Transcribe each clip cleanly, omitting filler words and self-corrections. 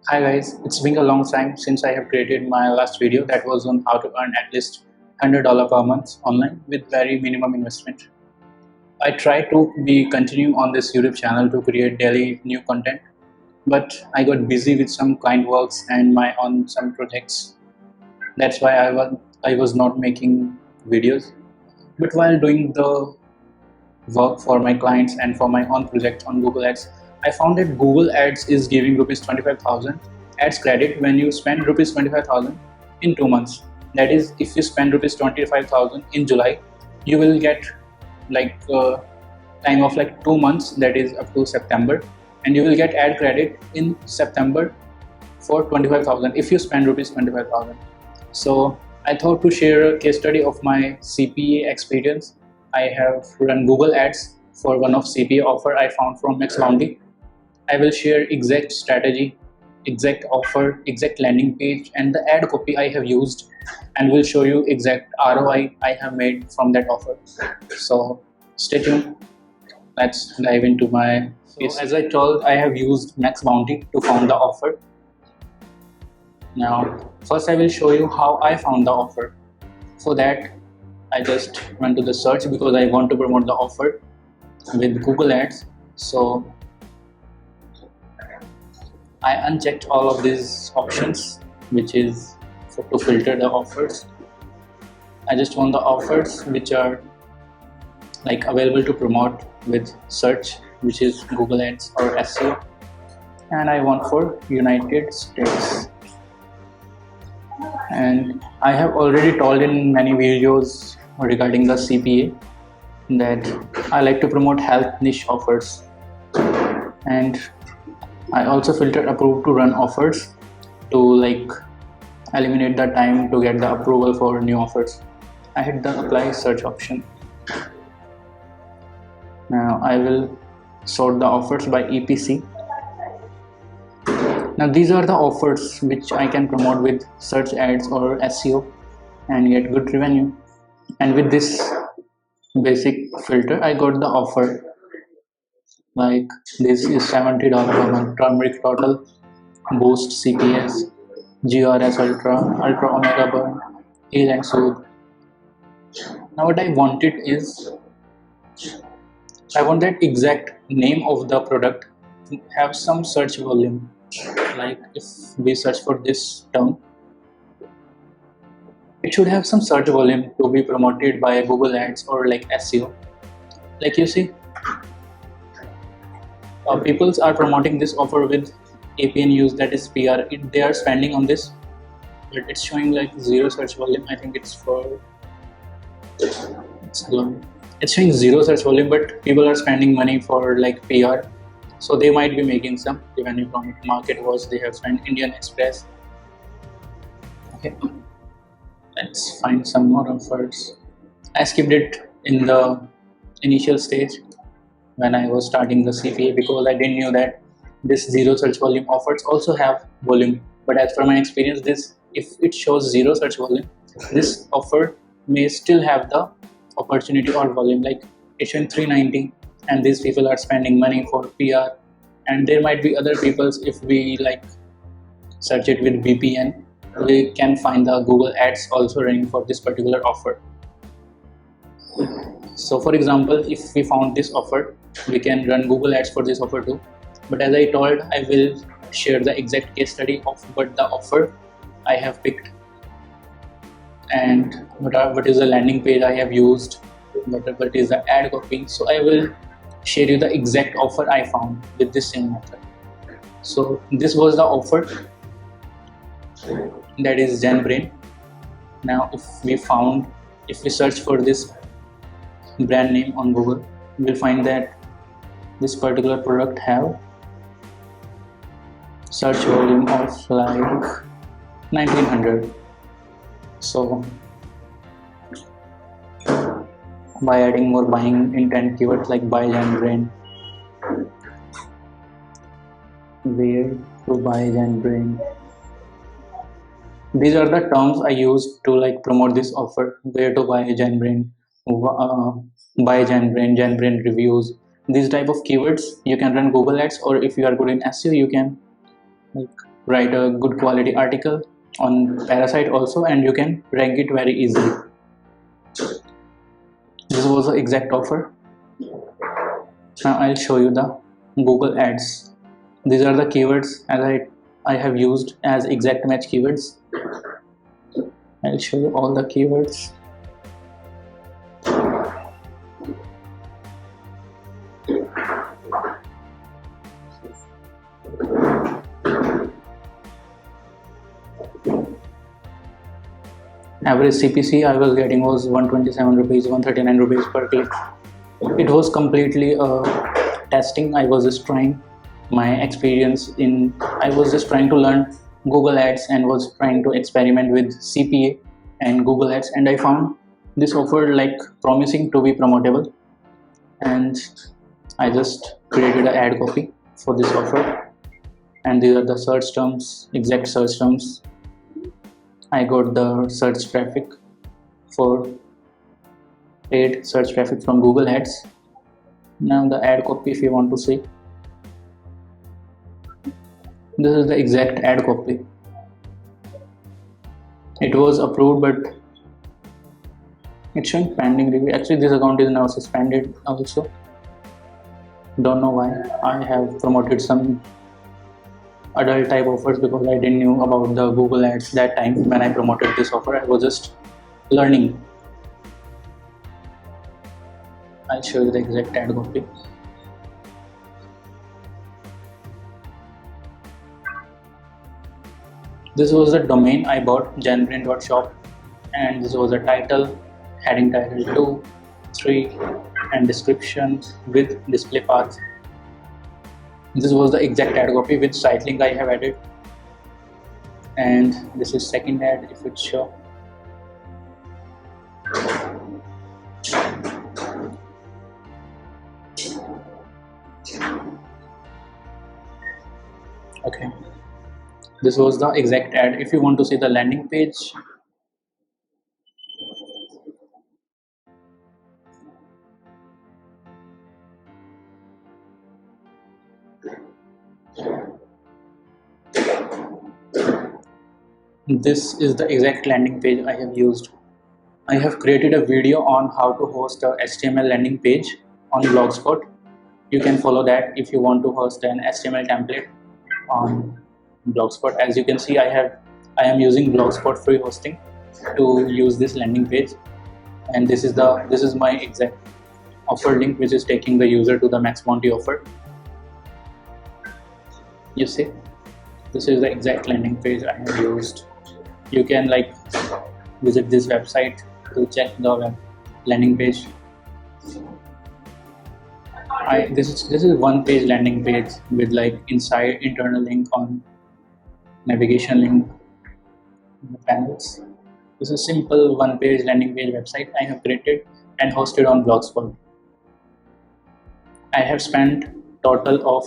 Hi guys, it's been a long time since I have created my last video that was on how to earn at least $100 per month online with very minimum investment. I try to be continue on this YouTube channel to create daily new content, but I got busy with some client works and my own some projects. That's why I was not making videos. But while doing the work for my clients and for my own project on Google Ads, I found that Google Ads is giving rupees 25,000 ads credit when you spend rupees 25,000 in 2 months. That is, if you spend rupees 25,000 in July, you will get like time of like 2 months, that is up to September, and you will get ad credit in September for 25,000 if you spend rupees 25,000. So I thought to share a case study of my CPA experience. I have run Google Ads for one of CPA offer I found from Max Bounty. I will share exact strategy, exact offer, exact landing page, and the ad copy I have used, and will show you exact ROI I have made from that offer. So stay tuned. Let's dive into my case. As I told, I have used Max Bounty to found the offer. Now, first I will show you how I found the offer. For that, I just went to the search because I want to promote the offer with Google Ads. So I unchecked all of these options, which is to filter the offers. I just want the offers which are like available to promote with search, which is Google Ads or SEO, and I want for United States. And I have already told in many videos regarding the CPA that I like to promote health niche offers, and I also filter approved to run offers to like eliminate the time to get the approval for new offers. I hit the apply search option. Now I will sort the offers by EPC. Now these are the offers which I can promote with search ads or SEO and get good revenue. And with this basic filter, I got the offer like this is $70 per month, turmeric total, boost CPS, GRS Ultra, Ultra Omega Burn, Heal and Soothe. Now what I wanted is I want that exact name of the product to have some search volume. Like if we search for this term, it should have some search volume to be promoted by Google Ads or like SEO. Like you see, people are promoting this offer with APN use, that is PR. They are spending on this, but it's showing like zero search volume. I think it's for it's showing zero search volume, but people are spending money for like PR, so they might be making some revenue from it. Market was they have spent Indian Express. Okay, let's find some more offers. I skipped it in the initial stage when I was starting the CPA because I didn't know that this zero search volume offers also have volume. But as per my experience, this if it shows zero search volume, this offer may still have the opportunity or volume. Like it's showing 390, and these people are spending money for PR, and there might be other people's. If we like search it with VPN, we can find the Google Ads also running for this particular offer. So for example, if we found this offer, we can run Google Ads for this offer too. But as I told, I will share the exact case study of what the offer I have picked and what is the landing page I have used, what is the ad copy. So I will share you the exact offer I found with this same method. So this was the offer, that is ZenBrain. Now if we search for this brand name on Google, we'll find that this particular product have search volume of like 1900. So by adding more buying intent keywords like buy ZenBrain, where to buy ZenBrain, these are the terms I use to like promote this offer. Where to buy ZenBrain, buy ZenBrain, ZenBrain reviews, these type of keywords. You can run Google Ads, or if you are good in SEO, you can like write a good quality article on Parasite also, and you can rank it very easily. This was the exact offer. Now I'll show you the Google Ads. These are the keywords as I have used as exact match keywords. I'll show you all the keywords. Average CPC I was getting was 127 rupees, 139 rupees per click. It was completely testing. I was just trying my experience in, I was just trying to learn Google Ads and was trying to experiment with CPA and Google Ads, and I found this offer like promising to be promotable, and I just created an ad copy for this offer, and these are the search terms, exact search terms. I got the search traffic for paid search traffic from Google Ads. Now the ad copy, if you want to see, this is the exact ad copy. It was approved, but it's showing pending review. Actually, this account is now suspended also. Don't know why. I have promoted some adult type offers because I didn't know about the Google Ads that time when I promoted this offer. I was just learning. I'll show you the exact ad copy. This was the domain I bought, janbrain.shop, and this was the title, heading title 2, 3, and description with display path. This was the exact ad copy with site link I have added, and this is second ad if it show. Okay, this was the exact ad. If you want to see the landing page, this is the exact landing page I have used. I have created a video on how to host a HTML landing page on Blogspot. You can follow that if you want to host an HTML template on Blogspot. As you can see, I am using Blogspot free hosting to use this landing page, and this is my exact offer link, which is taking the user to the Max Bounty offer. You see, this is the exact landing page I have used. You can like visit this website to check the web landing page. This is one page landing page with like inside internal link on navigation link in the panels. This is simple one page landing page website I have created and hosted on Blogspot. I have spent total of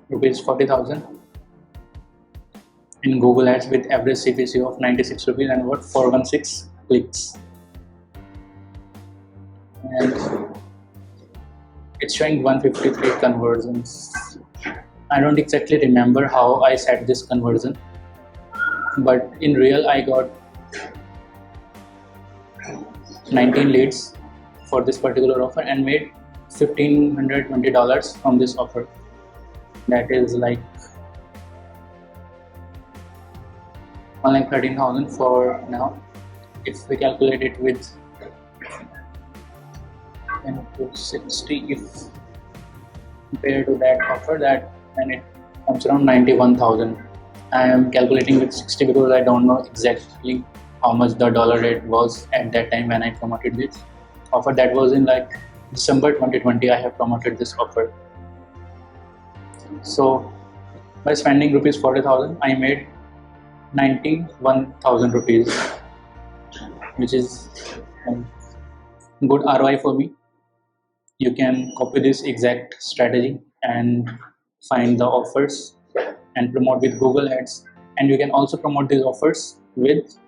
rupees 40,000 in Google Ads with average CPC of 96 rupees and what 416 clicks, and it's showing 153 conversions. I don't exactly remember how I set this conversion, but in real I got 19 leads for this particular offer and made $1,520 from this offer. That is like 13,000 for now. If we calculate it with 10 to 60, if compared to that offer, then it comes around 91,000. I am calculating with 60 because I don't know exactly how much the dollar rate was at that time when I promoted this offer. That was in like December 2020. I have promoted this offer. So by spending rupees 40,000, I made 91,000 rupees, which is a good ROI for me. You can copy this exact strategy and find the offers and promote with Google Ads, and you can also promote these offers with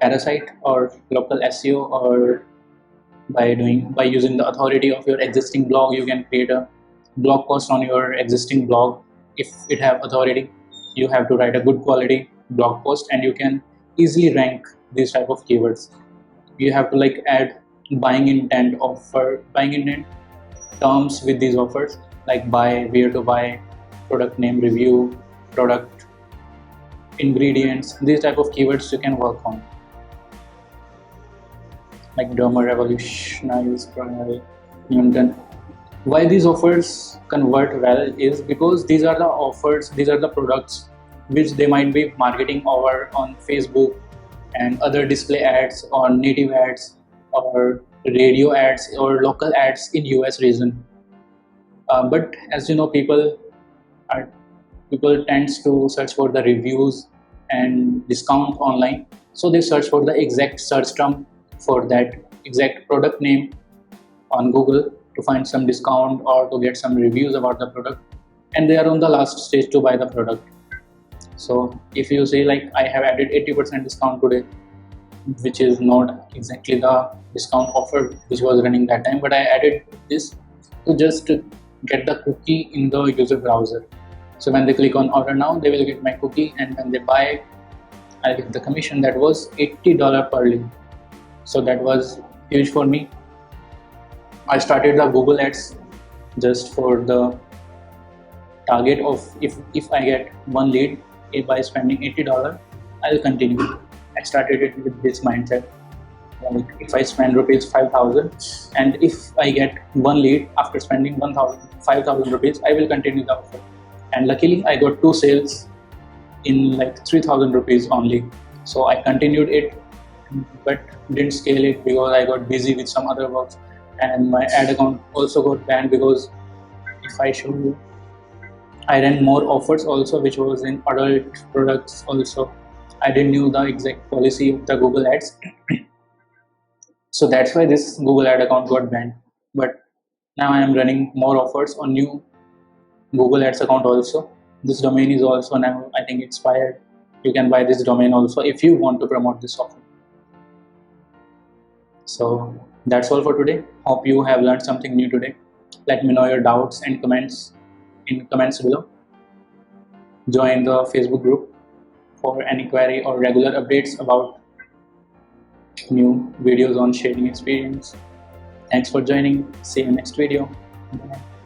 Parasite or local SEO or by using the authority of your existing blog. You can create a blog post on your existing blog. If it have authority, you have to write a good quality blog post, and you can easily rank these type of keywords. You have to like add buying intent terms with these offers, like buy, where to buy, product name, review, product, ingredients. These type of keywords you can work on, like Derma revolutionize Newton. Why these offers convert well is because these are the offers, these are the products which they might be marketing over on Facebook and other display ads or native ads or radio ads or local ads in US region. But as you know, are people tends to search for the reviews and discount online, so they search for the exact search term for that exact product name on Google to find some discount or to get some reviews about the product, and they are on the last stage to buy the product. So if you say like I have added 80% discount today, which is not exactly the discount offer which was running that time, but I added this to just get the cookie in the user browser. So when they click on order now, they will get my cookie, and when they buy, I'll get the commission. That was $80 per lead. So that was huge for me. I started the Google Ads just for the target of if I get one lead by spending $80, I'll continue. I started it with this mindset. Like if I spend rupees 5,000, and if I get one lead after spending 5,000 rupees, I will continue the offer. And luckily, I got 2 sales in like 3,000 rupees only. So I continued it, but didn't scale it because I got busy with some other works, and my ad account also got banned because if I show you, I ran more offers also, which was in adult products also. I didn't know the exact policy of the Google Ads. So that's why this Google ad account got banned. But now I am running more offers on new Google Ads account also. This domain is also now, I think, expired. You can buy this domain also if you want to promote this offer. So that's all for today. Hope you have learned something new today. Let me know your doubts and comments in comments below. Join the Facebook group for any query or regular updates about new videos on shading experience. Thanks for joining. See you next video. Bye.